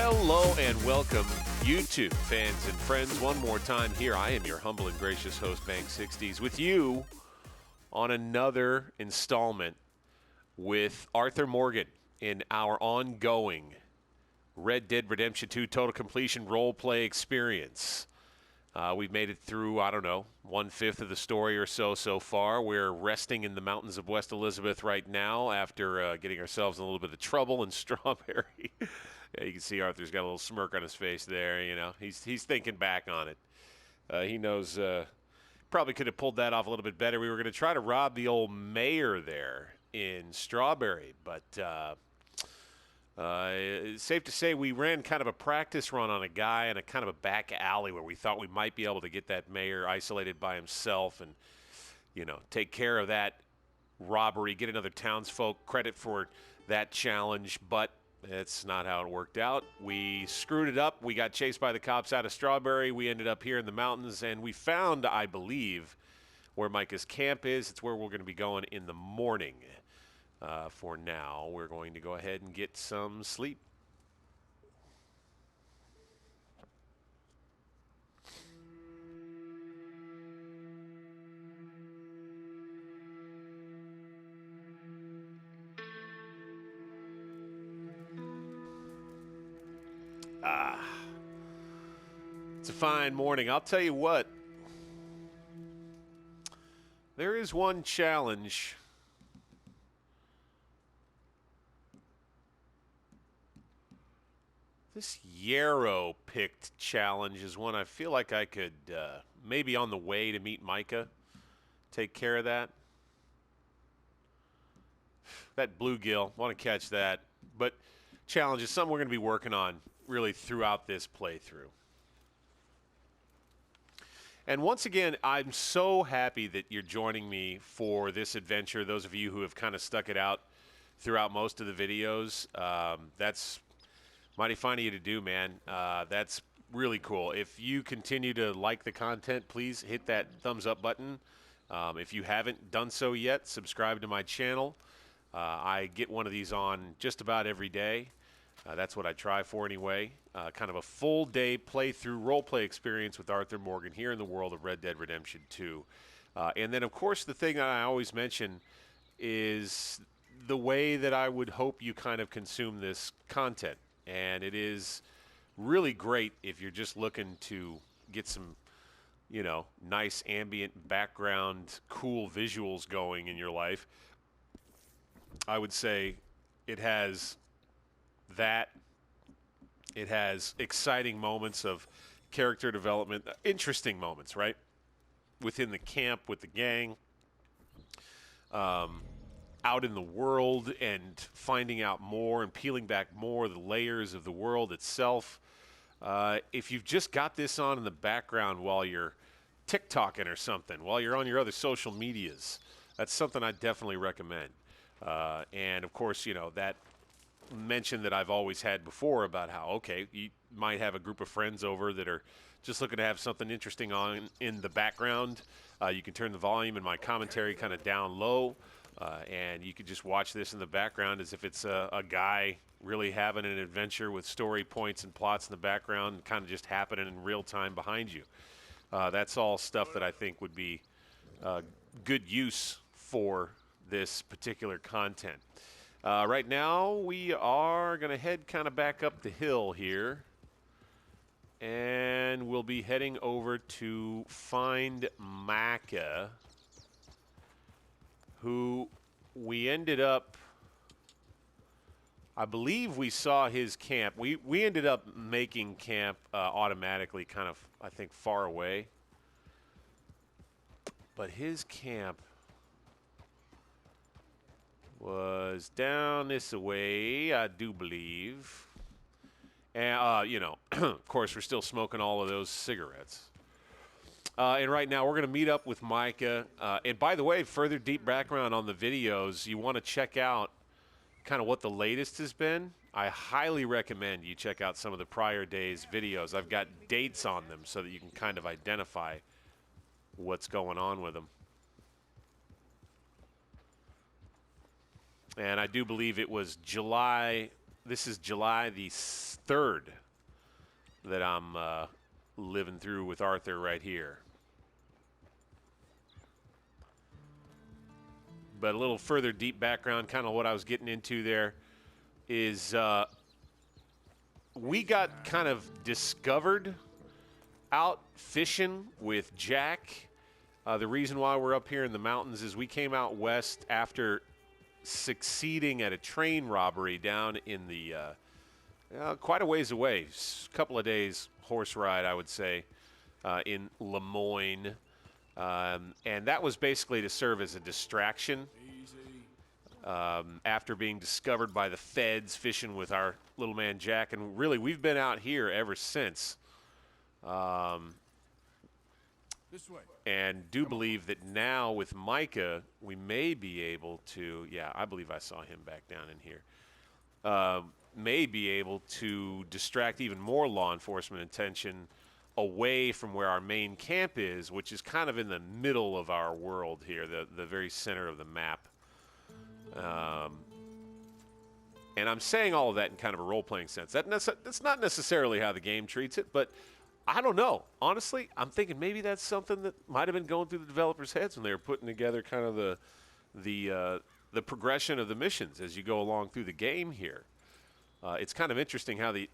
Hello and welcome, YouTube fans and friends. One more time here, I am your humble and gracious host, BankSixdeis, with you on another installment with Arthur Morgan in our ongoing Red Dead Redemption 2 Total Completion Roleplay experience. We've made it through, I don't know, 1/5 of the story or so far. We're resting in the mountains of West Elizabeth right now after getting ourselves in a little bit of trouble in Strawberry. Yeah, you can see Arthur's got a little smirk on his face there. You know, he's thinking back on it. He knows probably could have pulled that off a little bit better. We were going to try to rob the old mayor there in Strawberry, but it's safe to say we ran kind of a practice run on a guy in a kind of a back alley where we thought we might be able to get that mayor isolated by himself and, you know, take care of that robbery, get another townsfolk credit for that challenge, but it's not how it worked out. We screwed it up. We got chased by the cops out of Strawberry. We ended up here in the mountains, and we found, I believe, where Micah's camp is. It's where we're going to be going in the morning. For now, we're going to go ahead and get some sleep. It's a fine morning. I'll tell you what. There is one challenge this Yarrow-picked challenge is one I feel like I could, maybe on the way to meet Micah, take care of that. That bluegill, want to catch that. But challenge is something we're going to be working on really throughout this playthrough. And once again, I'm so happy that you're joining me for this adventure. Those of you who have kind of stuck it out throughout most of the videos, that's mighty fine of you to do, man. That's really cool. If you continue to like the content, please hit that thumbs up button. If you haven't done so yet, subscribe to my channel. I get one of these on just about every day. That's what I try for anyway. Kind of a full day playthrough roleplay experience with Arthur Morgan here in the world of Red Dead Redemption 2. And then, of course, the thing that I always mention is the way that I would hope you kind of consume this content. And it is really great if you're just looking to get some, you know, nice ambient background, cool visuals going in your life. I would say it has that. It has exciting moments of character development, interesting moments, right? Within the camp with the gang. Out in the world and finding out more and peeling back more of the layers of the world itself. If you've just got this on in the background while you're TikToking or something, while you're on your other social medias, that's something I definitely recommend. And, of course, you know, that mention that I've always had before about how, okay, you might have a group of friends over that are just looking to have something interesting on in the background. You can turn the volume and my commentary kind of down low. And you could just watch this in the background as if it's a guy really having an adventure with story points and plots in the background kind of just happening in real time behind you. That's all stuff that I think would be good use for this particular content. Right now, we are going to head kind of back up the hill here. And we'll be heading over to find Micah, who we ended up, I believe we saw his camp. We ended up making camp automatically kind of, I think, far away. But his camp was down this way, I do believe. And, you know, of course, we're still smoking all of those cigarettes. And right now, we're going to meet up with Micah. And by the way, further deep background on the videos, you want to check out kind of what the latest has been. I highly recommend you check out some of the prior days' videos. I've got dates on them so that you can kind of identify what's going on with them. And I do believe it was July this is July the 3rd that I'm living through with Arthur right here. But a little further deep background, kind of what I was getting into there, is we got kind of discovered out fishing with Jack. The reason why we're up here in the mountains is we came out west after succeeding at a train robbery down in the quite a ways away, a couple of days horse ride, I would say, in Lemoyne. And that was basically to serve as a distraction after being discovered by the feds fishing with our little man Jack. And really, we've been out here ever since. This way. And do believe that now with Micah, we may be able to, yeah, I believe I saw him back down in here, may be able to distract even more law enforcement attention away from where our main camp is, which is kind of in the middle of our world here, the very center of the map. And I'm saying all of that in kind of a role-playing sense. That's not necessarily how the game treats it, but I don't know. Honestly, I'm thinking maybe that's something that might have been going through the developers' heads when they were putting together kind of the progression of the missions as you go along through the game here. It's kind of interesting how they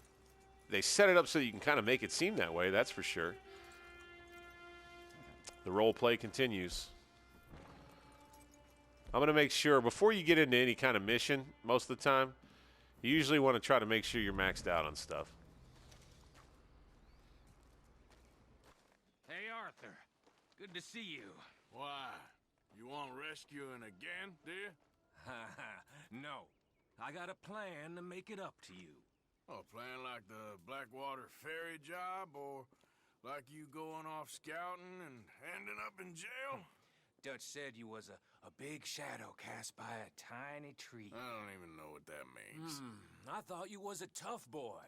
set it up so that you can kind of make it seem that way, that's for sure. The role play continues. I'm going to make sure, before you get into any kind of mission, most of the time, you usually want to try to make sure you're maxed out on stuff. Hey, Arthur. Good to see you. Why? You want rescuing again, dear? No. I got a plan to make it up to you. Oh, plan like the Blackwater ferry job, or like you going off scouting and ending up in jail? Dutch said you was a big shadow cast by a tiny tree. I don't even know what that means. I thought you was a tough boy.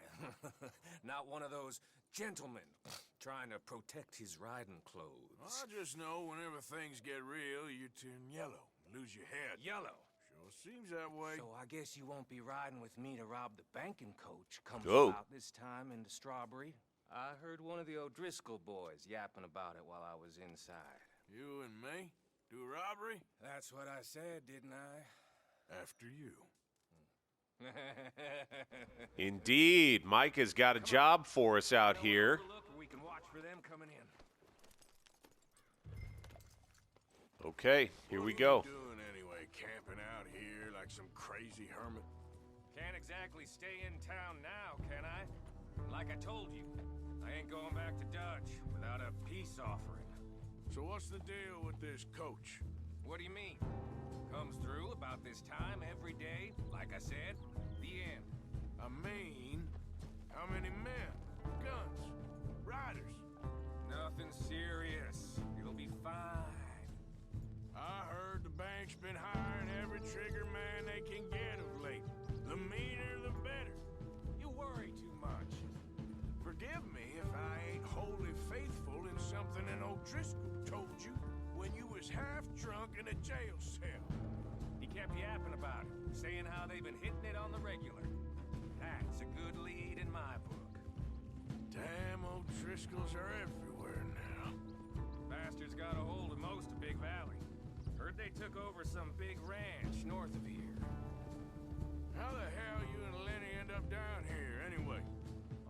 Not one of those gentlemen trying to protect his riding clothes. I just know whenever things get real, you turn yellow, lose your head. Yellow. Sure seems that way. So I guess you won't be riding with me to rob the banking coach comes Oh. out this time into Strawberry. I heard one of the O'Driscoll boys yapping about it while I was inside. You and me? Do a robbery? That's what I said, didn't I? After you. Indeed. Mike has got a job for us out here. We can watch for them coming in. Okay, here we go. What are you doing anyway, camping out here like some crazy hermit? Can't exactly stay in town now, can I? Like I told you, I ain't going back to Dutch without a peace offering. So what's the deal with this coach? What do you mean? Comes through about this time every day, like I said, the end. I mean, how many men, guns, riders? Nothing serious. It'll be fine. I heard the bank's been hiring every trigger man they can get of late. The meaner, the better. You worry too much. Forgive me if I ain't wholly faithful in something an O'Driscoll told you when you was half drunk in a jail cell. He kept yapping about it, saying how they've been hitting it on the regular. That's a good lead in my book. Damn, O'Driscolls are everywhere now. Bastards got a hold of most of Big Valley. Heard they took over some big ranch north of here. How the hell you and Lenny end up down here, anyway?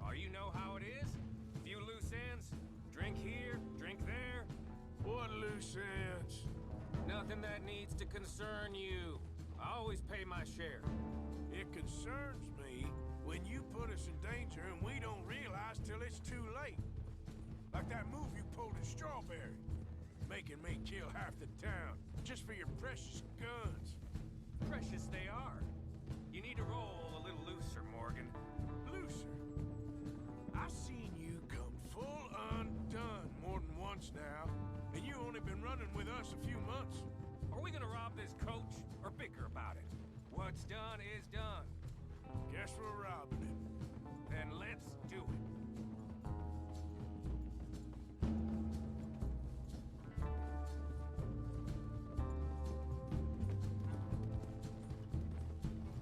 Oh, you know how it is? Few loose ends. Drink here, drink there. What loose ends? Nothing that needs to concern you. I always pay my share. It concerns me when you put us in danger and we don't realize till it's too late. Like that move you pulled in Strawberry. Making me kill half the town just for your precious guns. Precious they are. You need to roll a little looser, Morgan. Looser? I've seen you come full undone more than once now, and you only been running with us a few months. Are we gonna rob this coach or bicker about it? What's done is done. Guess we're robbing it. Then let's do it.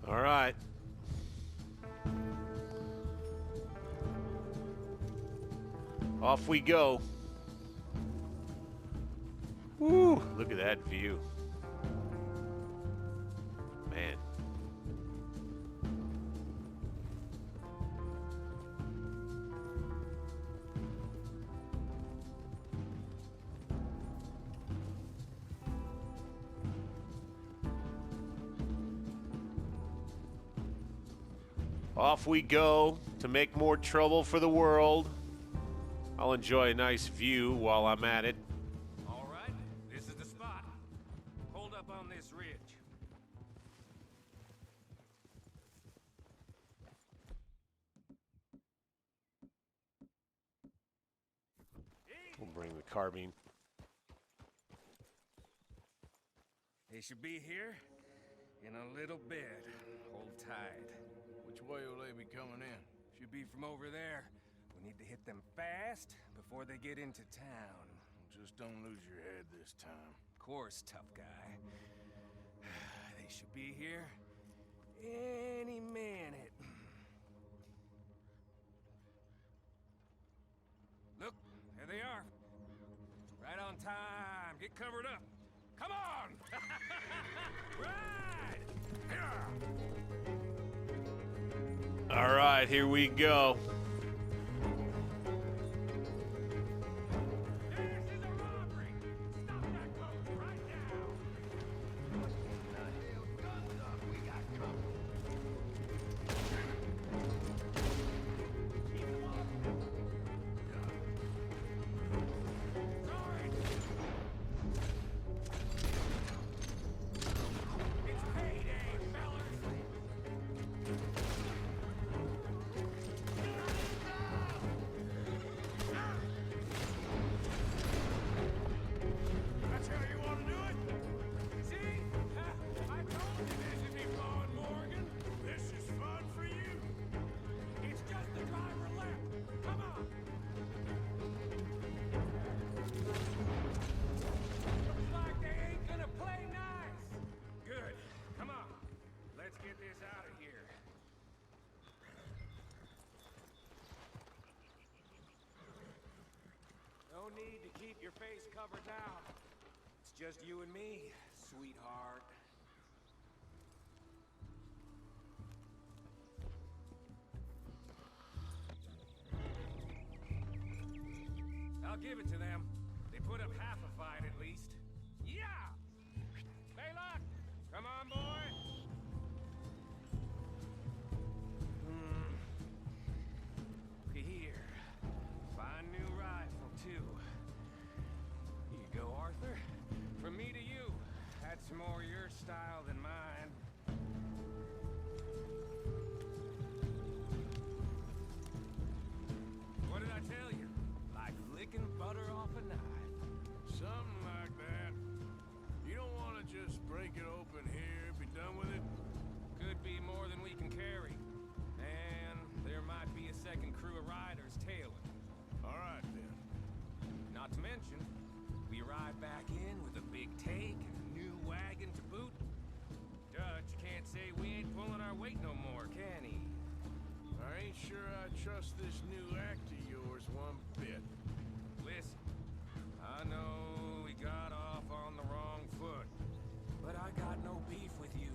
All right. Off we go. Woo! Look at that view. Man. Off we go to make more trouble for the world. I'll enjoy a nice view while I'm at it. All right, this is the spot. Hold up on this ridge. We'll bring the carbine. They should be here in a little bit. Hold tight. Which way will they be coming in? Should be from over there. We need to hit them fast before they get into town. Just don't lose your head this time. Of course, tough guy. They should be here any minute. Look, there they are. Right on time. Get covered up. Come on! Ride! All right, here we go. This is a robbery! Stop that boat right now! Guns up, we got company. Keep them up. Sorry. It's payday, fellas! That's how you want to do it? See? I told you this would be fun, Morgan. This is fun for you. It's just the driver left. Come on. Looks like they ain't gonna play nice. Good. Come on. Let's get this out of here. No need to keep your face covered now. It's just you and me, sweetheart. I'll give it to them. They put up half a fight at least. Yeah! Baylock! Come on, boy! Look here. Fine new rifle, too. Here you go, Arthur. From me to you. That's more your style than mine. What did I tell you? Like licking butter off a knife. Something like that. You don't want to just break it open here, be done with it? Could be more than we can carry. And there might be a second crew of riders tailing. All right, then. Not to mention, we ride back in with a big take and a new wagon to boot. Dutch can't say we ain't pulling our weight no more, can he? I ain't sure I trust this new act of yours one bit. Listen, I know we got off on the wrong foot, but I got no beef with you.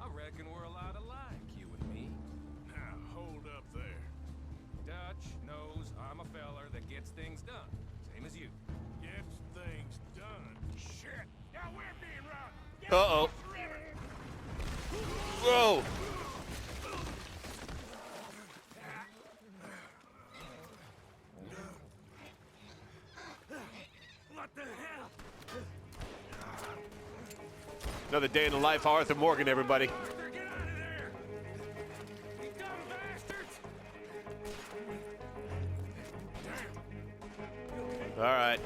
I reckon we're a lot alike, you and me. Now, hold up there. Dutch knows I'm a feller that gets things done, same as you. Gets things done. Shit! Now we're being robbed! Uh-oh. Whoa. What the hell? Another day in the life of Arthur Morgan, everybody. Arthur, get out of there! You dumb bastards! All right.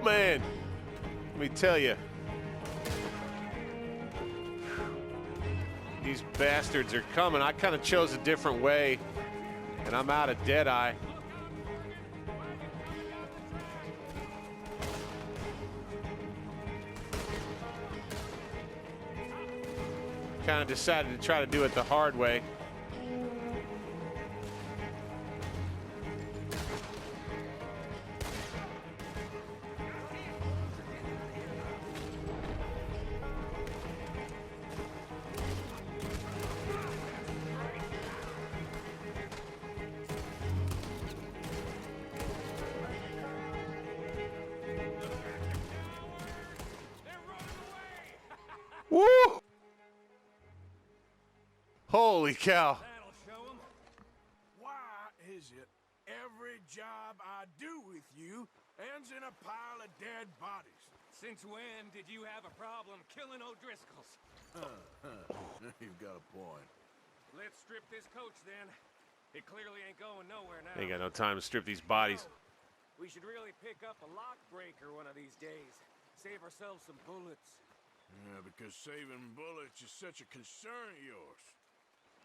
man. Let me tell you. These bastards are coming. I kind of chose a different way, and I'm out of Deadeye. Kind of decided to try to do it the hard way. Woo! Holy cow. That'll show 'em. Why is it every job I do with you ends in a pile of dead bodies? Since when did you have a problem killing O'Driscolls? You've got a point. Let's strip this coach then. It clearly ain't going nowhere now. Ain't got no time to strip these bodies. We should really pick up a lock breaker one of these days. Save ourselves some bullets. Yeah, because saving bullets is such a concern of yours.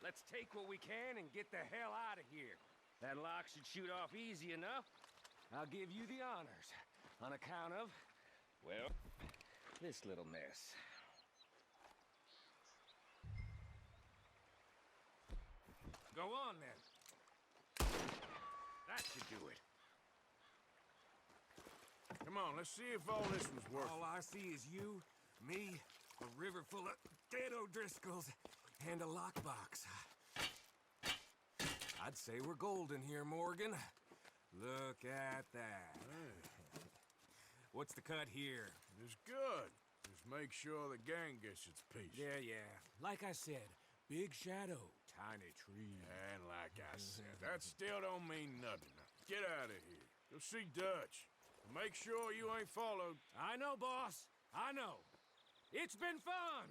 Let's take what we can and get the hell out of here. That lock should shoot off easy enough. I'll give you the honors on account of, well, this little mess. Go on then. That should do it. Come on, let's see if all this was worth All I see is you, me, a river full of dead O'Driscolls, and a lockbox. I'd say we're golden here, Morgan. Look at that. What's the cut here? It's good. Just make sure the gang gets its piece. Yeah. Like I said, big shadow, tiny tree. And like I said, that still don't mean nothing. Now, get out of here. Go see Dutch. Make sure you ain't followed. I know, boss. I know. It's been fun.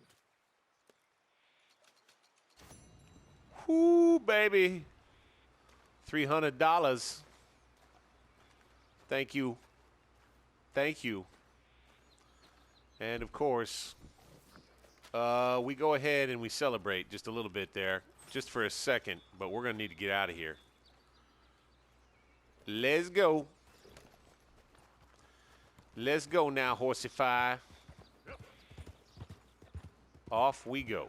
Whoo, baby. $300. Thank you. Thank you. And of course, we go ahead and we celebrate just a little bit there, just for a second, but we're going to need to get out of here. Let's go. Let's go now, Horsify. Off we go.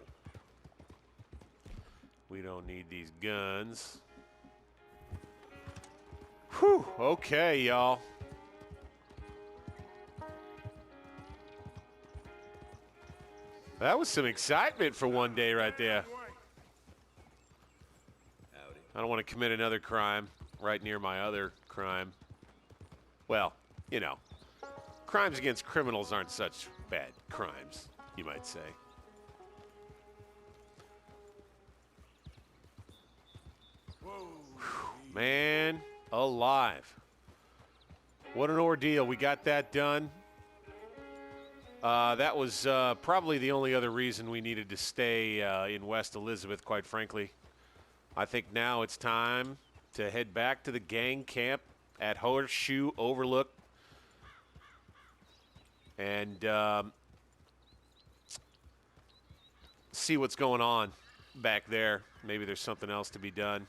We don't need these guns. Whew, okay, y'all. That was some excitement for one day right there. I don't want to commit another crime right near my other crime. Well, you know, crimes against criminals aren't such bad crimes, you might say. Whoa. Man alive. What an ordeal. We got that done. That was probably the only other reason we needed to stay in West Elizabeth, quite frankly. I think now it's time to head back to the gang camp at Horseshoe Overlook and see what's going on back there. Maybe there's something else to be done.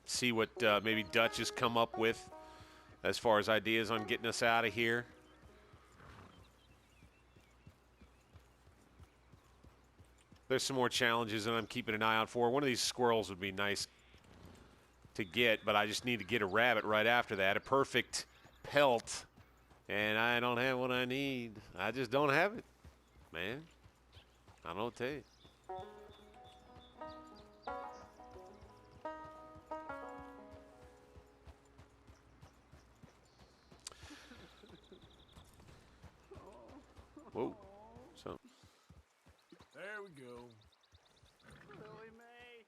See what maybe Dutch has come up with as far as ideas on getting us out of here. There's some more challenges that I'm keeping an eye out for. One of these squirrels would be nice to get, but I just need to get a rabbit right after that. A perfect pelt. And I don't have what I need. I just don't have it, man. I don't tell you. Whoa. So. There we go. Lily Mae.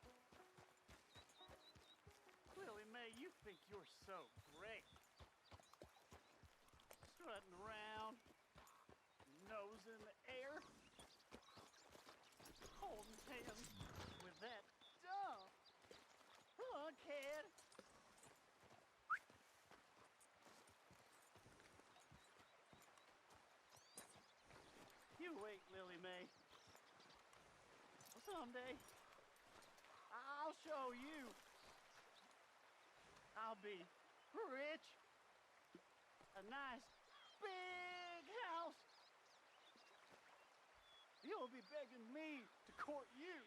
Lily Mae, you think you're so great. Strutting around, nose in the air, holding hands with that dumb lunkhead. Someday, I'll show you. I'll be rich. A nice, big house. You'll be begging me to court you.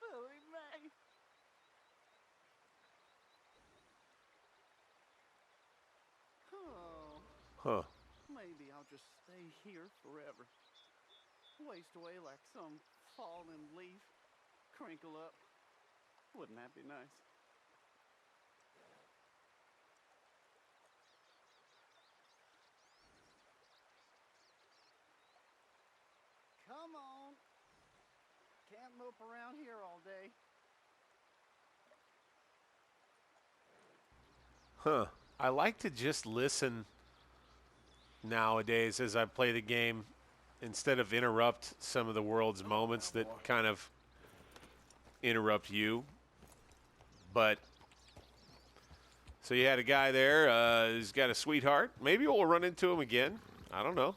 Willie Mae. Oh, Huh. maybe I'll just stay here forever. Waste away like some fallen leaf. Crinkle up. Wouldn't that be nice? Come on. Can't mope around here all day. Huh. I like to just listen nowadays as I play the game instead of interrupt some of the world's moments that kind of interrupt you. But so you had a guy there who's got a sweetheart. Maybe we'll run into him again. I don't know.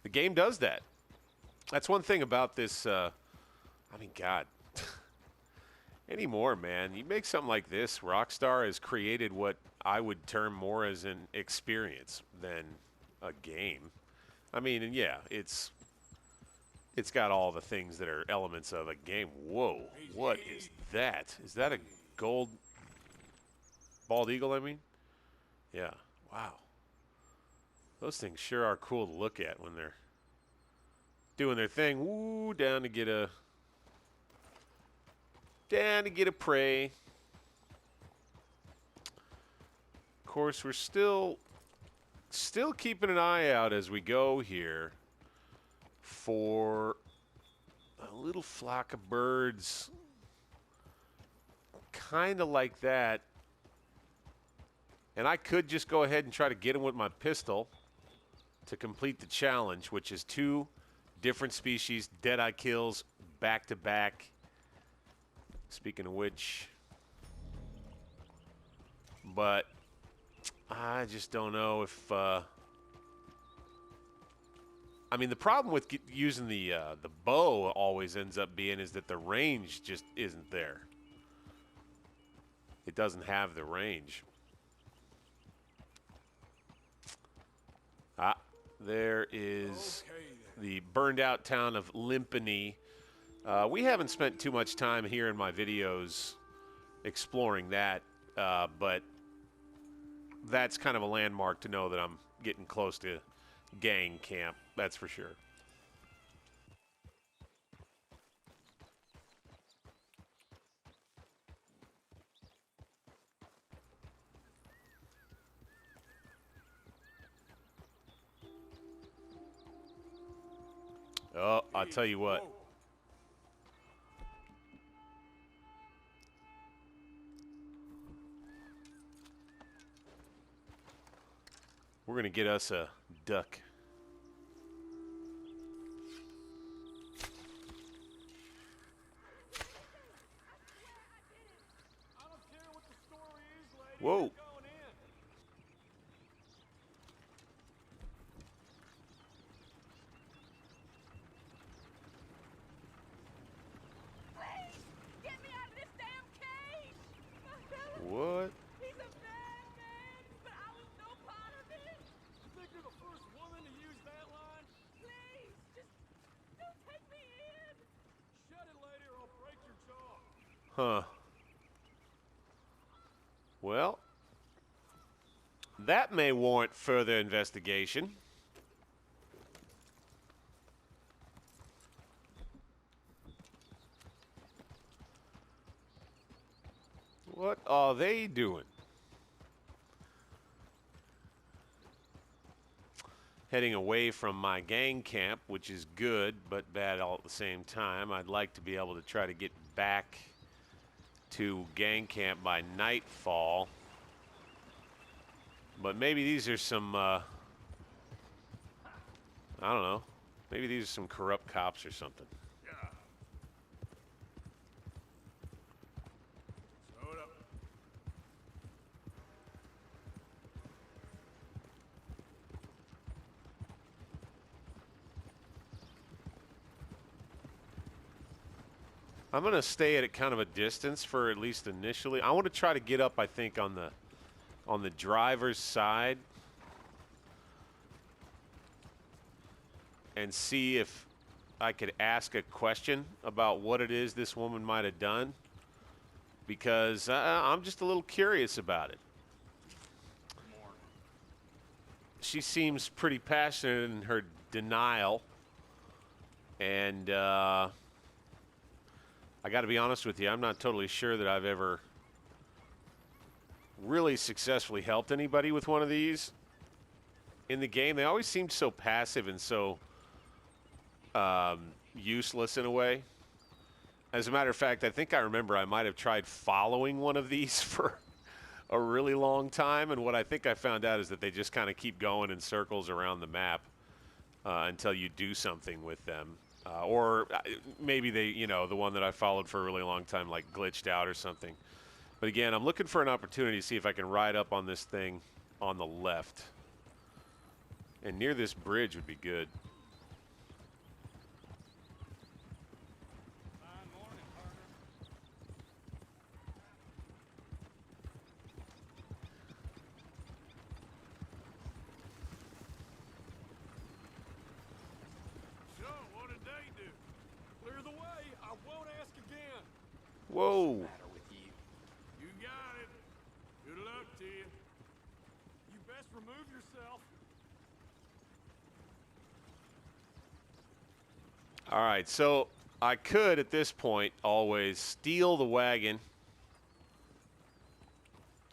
The game does that. That's one thing about this. I mean, God. Anymore, man. You make something like this, Rockstar has created what I would term more as an experience than a game. I mean, and yeah, it's got all the things that are elements of a game. Whoa, what is that? Is that a gold bald eagle, I mean? Yeah, wow. Those things sure are cool to look at when they're doing their thing. Woo, down to get a prey. Of course, we're still keeping an eye out as we go here for a little flock of birds, kind of like that. And I could just go ahead and try to get them with my pistol to complete the challenge, which is 2 different species, deadeye kills, back to back. Speaking of which, but I just don't know if. I mean, the problem with using the bow always ends up being is that the range just isn't there. It doesn't have the range. Ah, there is the burned out town of Limpany. We haven't spent too much time here in my videos exploring that, but that's kind of a landmark to know that I'm getting close to gang camp, that's for sure. Oh, I'll tell you what. We're going to get us a duck. Whoa. What? He's a bad man, but I was no part of it. You think you're the first woman to use that line? Please, just don't take me in. Shut it, lady, or I'll break your jaw. Huh. Well, that may warrant further investigation. What are they doing? Heading away from my gang camp, which is good but bad all at the same time. I'd like to be able to try to get back to gang camp by nightfall. But maybe these are some, I don't know. Maybe these are some corrupt cops or something. I'm going to stay at a kind of a distance for at least initially. I want to try to get up, I think, on the driver's side and see if I could ask a question about what it is this woman might have done, because I'm just a little curious about it. She seems pretty passionate in her denial, and I got to be honest with you, I'm not totally sure that I've ever really successfully helped anybody with one of these in the game. They always seemed so passive and so useless in a way. As a matter of fact, I think I remember I might have tried following one of these for a really long time, and what I think I found out is that they just kind of keep going in circles around the map until you do something with them. Or maybe they, you know, the one that I followed for a really long time, like, glitched out or something. But again, I'm looking for an opportunity to see if I can ride up on this thing on the left. And near this bridge would be good. So, what did they do? Clear the way. I won't ask again. Whoa. You got it. Good luck to you. You best remove yourself. All right, so I could, at this point, always steal the wagon,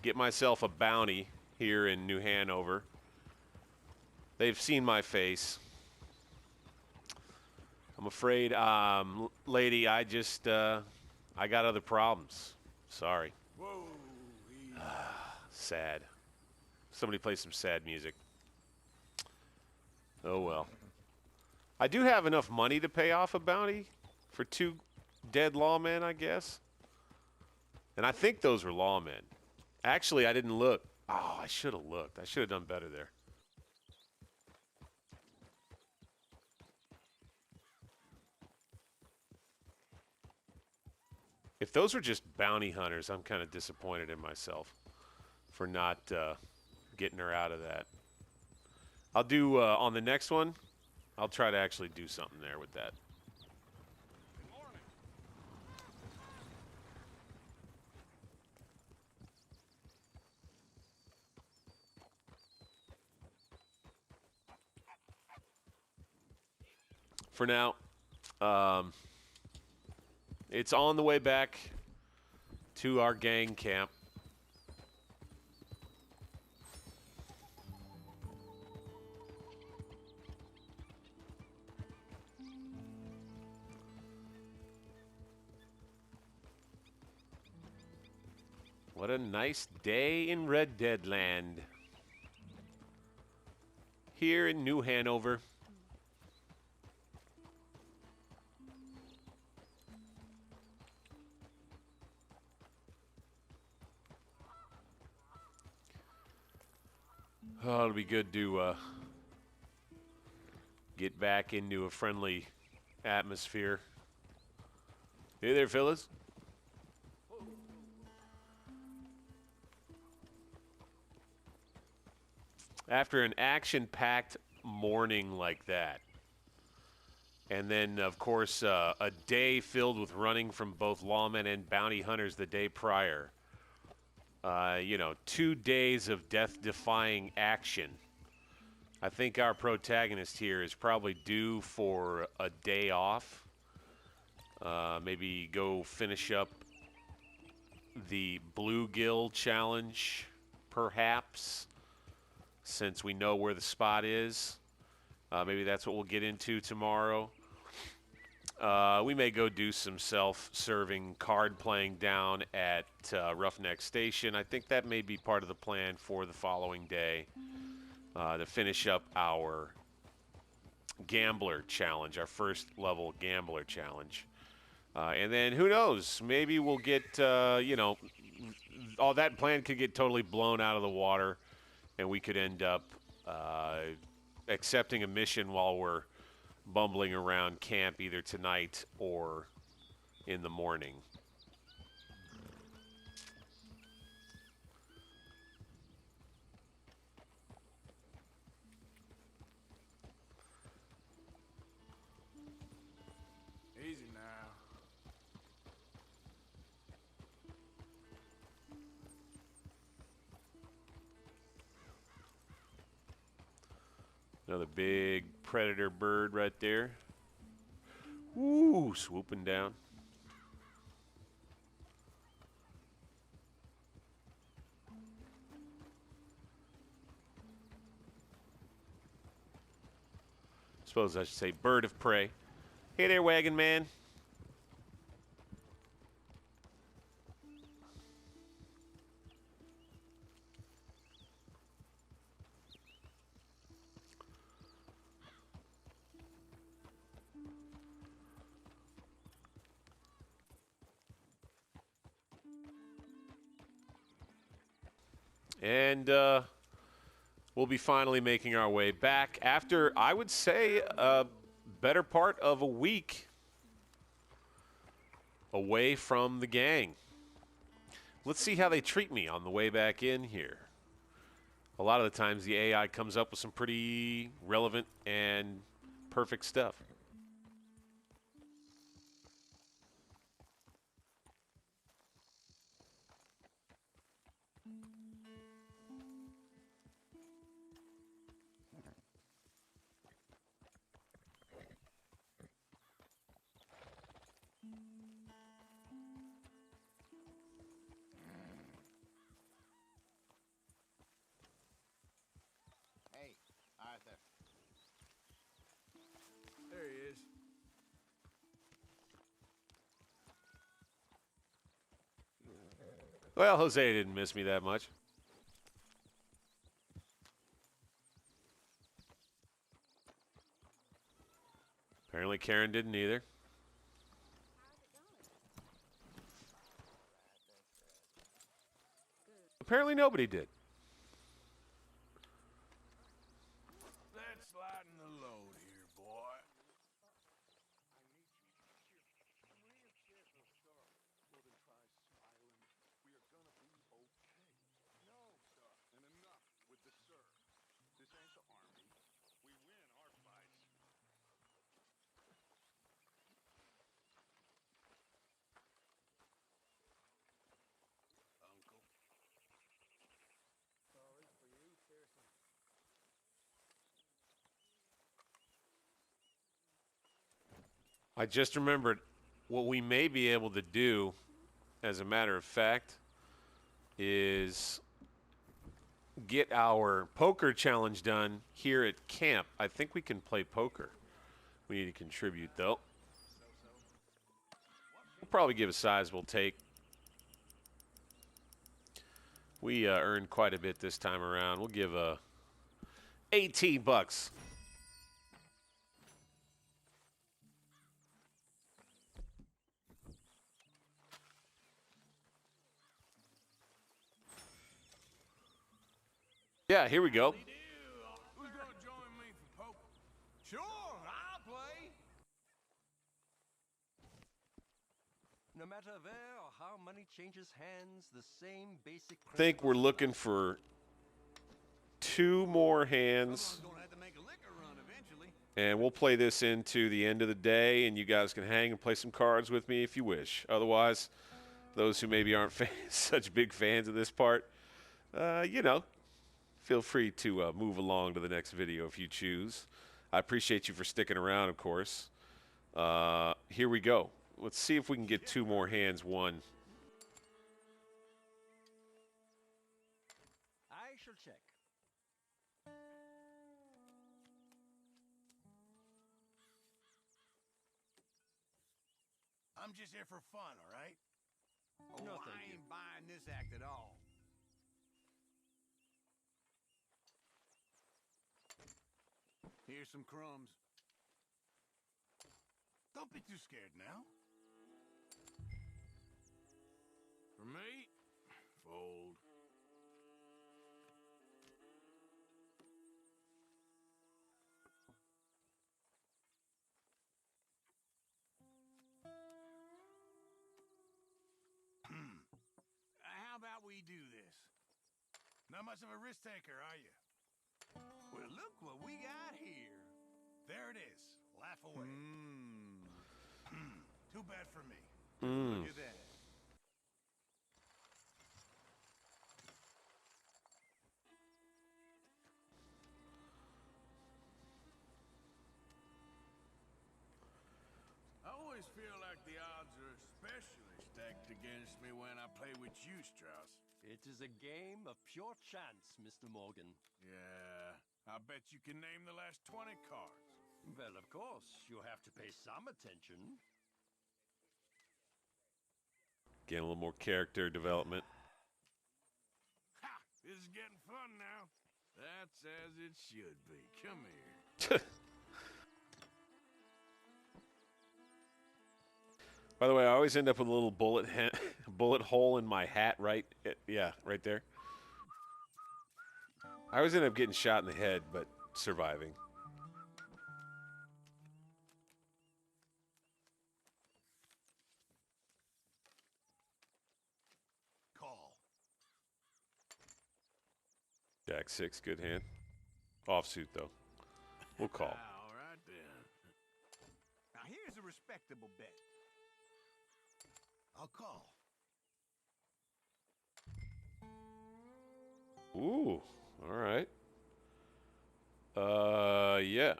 get myself a bounty here in New Hanover. They've seen my face. I'm afraid, lady, I just, I got other problems. Sorry. Whoa, easy. Sad. Somebody play some sad music. Oh, well. I do have enough money to pay off a bounty for 2 dead lawmen, I guess. And I think those were lawmen. Actually, I didn't look. Oh, I should have looked. I should have done better there. If those were just bounty hunters, I'm kind of disappointed in myself for not getting her out of that. I'll do, on the next one, I'll try to actually do something there with that. Good morning. For now, it's on the way back to our gang camp. What a nice day in Red Dead Land. Here in New Hanover. Oh, it'll be good to get back into a friendly atmosphere. Hey there, fellas. After an action-packed morning like that, and then, of course, a day filled with running from both lawmen and bounty hunters the day prior, you know, 2 days of death-defying action. I think our protagonist here is probably due for a day off. Maybe go finish up the Bluegill challenge, perhaps, since we know where the spot is. Maybe that's what we'll get into tomorrow. We may go do some self-serving card playing down at Roughneck Station. I think that may be part of the plan for the following day to finish up our gambler challenge, our first level gambler challenge. And then who knows, maybe we'll get, you know, all that plan could get totally blown out of the water, and we could end up accepting a mission while we're bumbling around camp either tonight or in the morning. Easy now. Another big predator bird right there. Ooh, swooping down. Suppose I should say bird of prey. Hey there, wagon man. And we'll be finally making our way back after, I would say, a better part of a week away from the gang. Let's see how they treat me on the way back in here. A lot of the times the AI comes up with some pretty relevant and perfect stuff. Hey, Arthur. There he is. Well, Jose didn't miss me that much. Apparently Karen didn't either. Apparently nobody did. Let's lighten the load here, boy. I just remembered what we may be able to do, as a matter of fact, is get our poker challenge done here at camp. I think we can play poker. We need to contribute, though. We'll probably give a sizable take. We earned quite a bit this time around. We'll give 18 bucks. Yeah, here we go. Who's gonna join me for poker? Sure, I'll play. No matter where or how money changes hands, the same basic I think we're looking for 2 more hands. Someone's gonna have to make a liquor run eventually. And we'll play this into the end of the day, and you guys can hang and play some cards with me if you wish. Otherwise, those who maybe aren't such big fans of this part, you know, feel free to move along to the next video if you choose. I appreciate you for sticking around, of course. Here we go. Let's see if we can get 2 more hands won. I shall check. I'm just here for fun, all right? Oh, No, I thank you. ain't buying this act at all. Here's some crumbs. Don't be too scared now. For me, fold. about we do this? Not much of a risk taker, are you? Well, look what we got here. There it is. Laugh away. Too bad for me. Look at that. I always feel like the odds are especially stacked against me when I play with you, Strauss. It is a game of pure chance, Mr. Morgan. Yeah, I bet you can name the last 20 cards. Well, of course, you have to pay some attention. Getting a little more character development. Ha! This is getting fun now. That's as it should be. Come here. By the way, I always end up with a little bullet hole in my hat, right? Yeah, right there. I always end up getting shot in the head, but surviving. Call. Jack 6, good hand. Offsuit, though. We'll call. All right, then. Now, here's a respectable bet. I'll call. Ooh, all right. Yeah.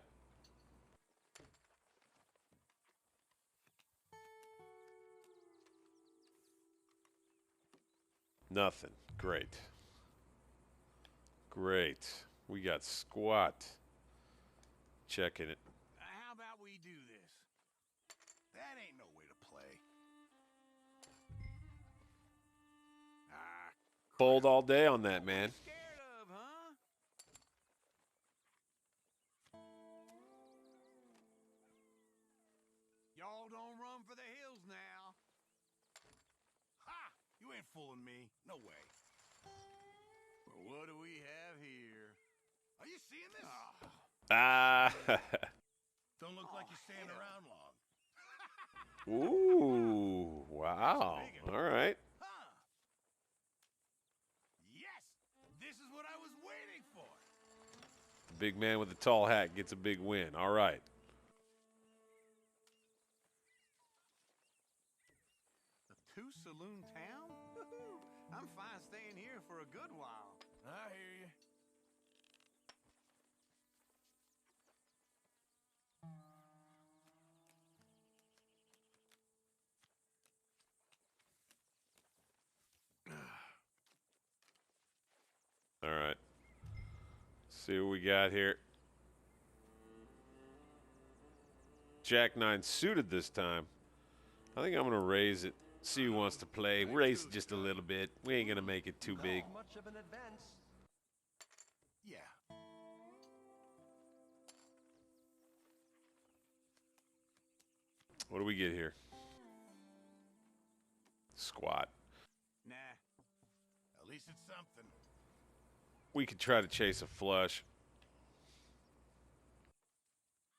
Nothing. Great. Great. We got squat. Checking it. How about we do this? That ain't no way to play. Ah, Fold all day on that, man. Scared of, huh? y'all don't run for the hills now. Ha! You ain't fooling me. No way. Well, what do we have here? Are you seeing this? Ah. Don't look like you're staying around long. Ooh. Wow. All right. Huh. Yes! This is what I was waiting for. Big man with the tall hat gets a big win. All right. The two-saloon town? I'm fine staying here for a good while. I hear you. All right. See what we got here. Jack 9 suited this time. I think I'm going to raise it. See who wants to play. Raise it just a little bit. We ain't going to make it too big. Not much of an advance. Yeah. What do we get here? Squat. Nah. At least it's something. We could try to chase a flush.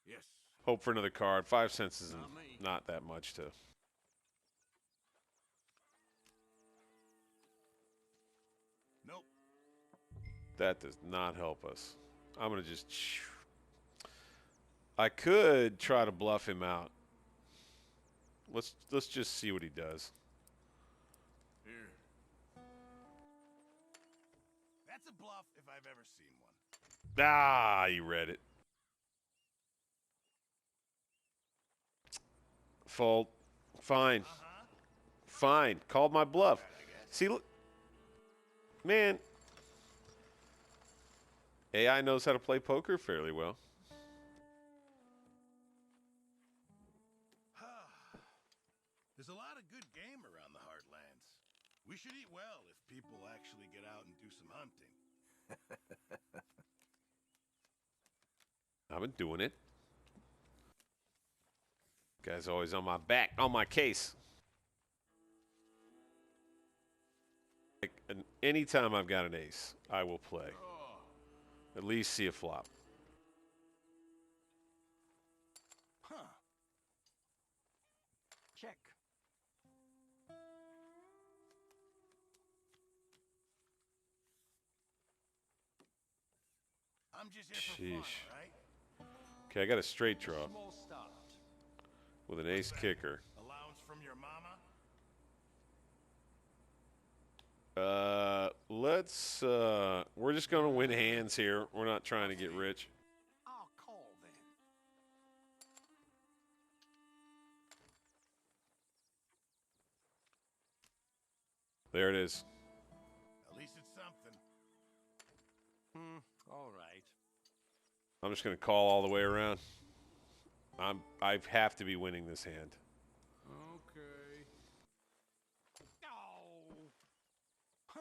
Yes. Hope for another card. 5 cents isn't Not me. not that much to... Nope. That does not help us. I'm going to just... I could try to bluff him out. Let's just see what he does. Here. That's a bluff if I've ever seen one. Ah, he read it. Fold. Fine. Fine. Called my bluff. See, look. Man. AI knows how to play poker fairly well. There's a lot of good game around the Heartlands. We should eat well if people actually get out and do some hunting. I've been doing it. Guy's always on my back, on my case. Like, anytime I've got an ace, I will play. At least see a flop. Huh. Check. just here for fun, Sheesh. right? Okay, I got a straight draw Small start. with an ace kicker. Allowance from your mama? We're just going to win hands here. We're not trying to get rich. I'll call then. There it is. At least it's something. All right. I'm just going to call all the way around. I have to be winning this hand. Okay. Oh. Huh.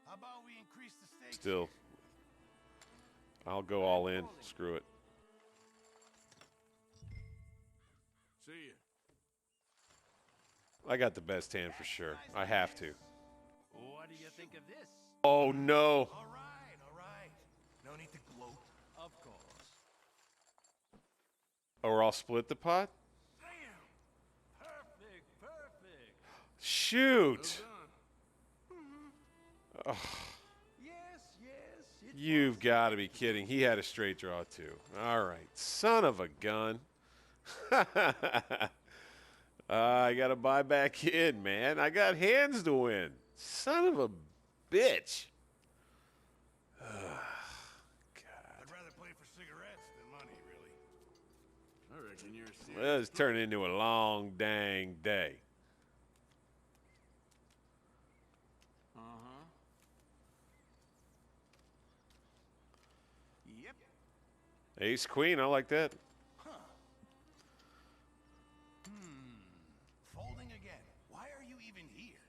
How about we increase the stakes? Still, I'll go all in. Screw it. See ya. I got the best hand for sure. I have to. What do you think of this? Oh, no. All right, all right. No need to gloat. Of course. Or I'll split the pot? Damn. Perfect. Shoot. Yes. You've got to be kidding. He had a straight draw, too. All right. Son of a gun. I got to buy back in, man. I got hands to win. Son of a bitch. God. I'd rather play for cigarettes than money, really. I reckon you're serious. Well, this turned into a long dang day. Uh-huh. Yep. Ace queen, I like that. Folding again. Why are you even here?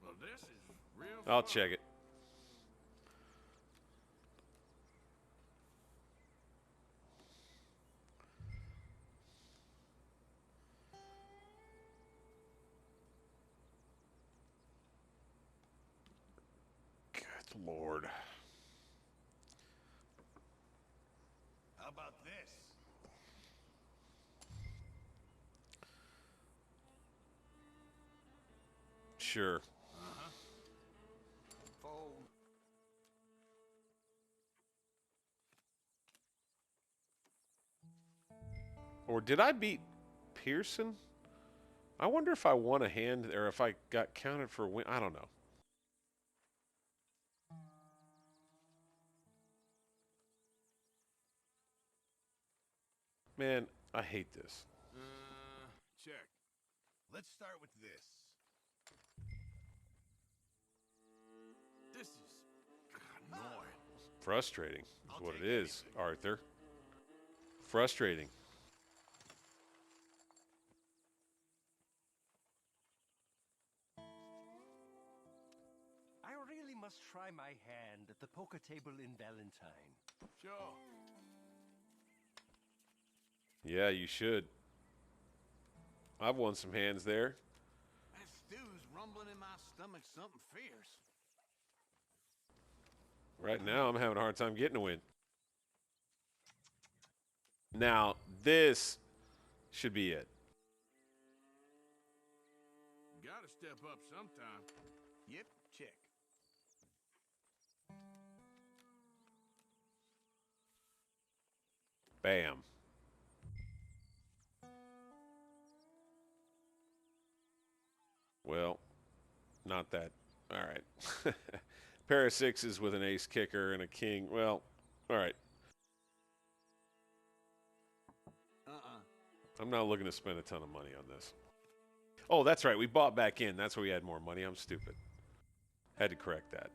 Well, this is real I'll fun. check it. Good Lord. How about this? Sure. Fold. Or did I beat Pearson? I wonder if I won a hand or if I got counted for a win. I don't know. Man, I hate this. Check. Let's start with this. This is annoying. Frustrating is I'll what it take is, Arthur. Frustrating. I really must try my hand at the poker table in Valentine. Sure. Yeah, you should. I've won some hands there. That stew's rumbling in my stomach something fierce. Right now, I'm having a hard time getting a win. Now, this should be it. Gotta step up sometime. Yep, check. Bam. Well, not that. All right. Pair of sixes with an ace kicker and a king. Well, all right. I'm not looking to spend a ton of money on this. Oh, that's right. We bought back in. That's where we had more money. I'm stupid. Had to correct that.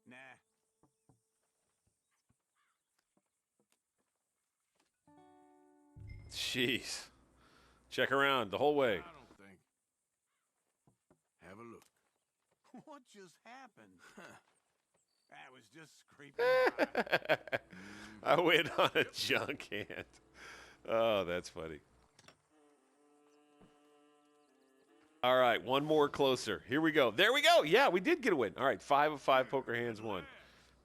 Nah. Jeez. Check around the whole way. I don't think. Have a look. What just happened? That was just scraping by. I went on a junk hand. Oh, that's funny. All right, one more closer. Here we go. There we go. Yeah, we did get a win. All right, 5 of 5 poker hands won.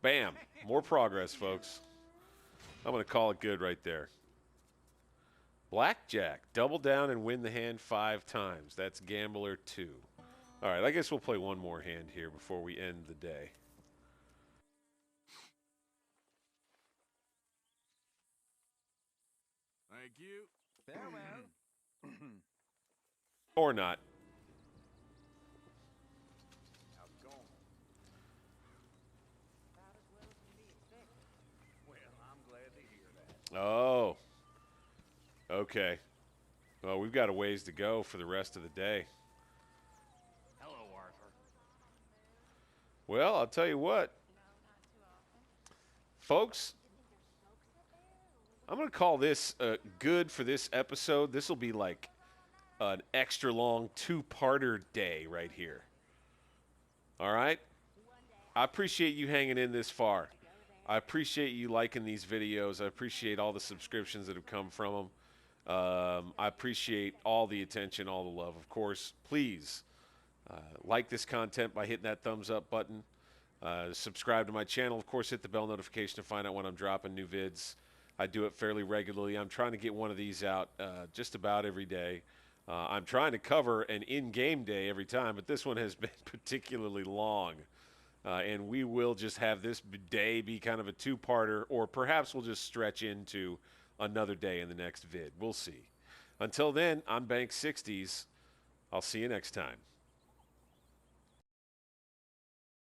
Bam. More progress, folks. I'm going to call it good right there. Blackjack. Double down and win the hand 5 times. That's Gambler 2. All right, I guess we'll play one more hand here before we end the day. Thank you. Farewell. Or not. How's it going? About as well as can be expected. Well, I'm glad to hear that. Oh. Okay. Well, we've got a ways to go for the rest of the day. Hello, Arthur. Well, I'll tell you what. No, not too often. Folks, I'm going to call this good for this episode. This will be like an extra long 2-parter day right here. All right? I appreciate you hanging in this far. I appreciate you liking these videos. I appreciate all the subscriptions that have come from them. I appreciate all the attention, all the love. Of course, please like this content by hitting that thumbs up button. Subscribe to my channel. Of course, hit the bell notification to find out when I'm dropping new vids. I do it fairly regularly. I'm trying to get one of these out just about every day. I'm trying to cover an in-game day every time, but this one has been particularly long. And we will just have this day be kind of a 2-parter, or perhaps we'll just stretch into another day in the next vid. We'll see. Until then, I'm BankSixdeis. I'll see you next time.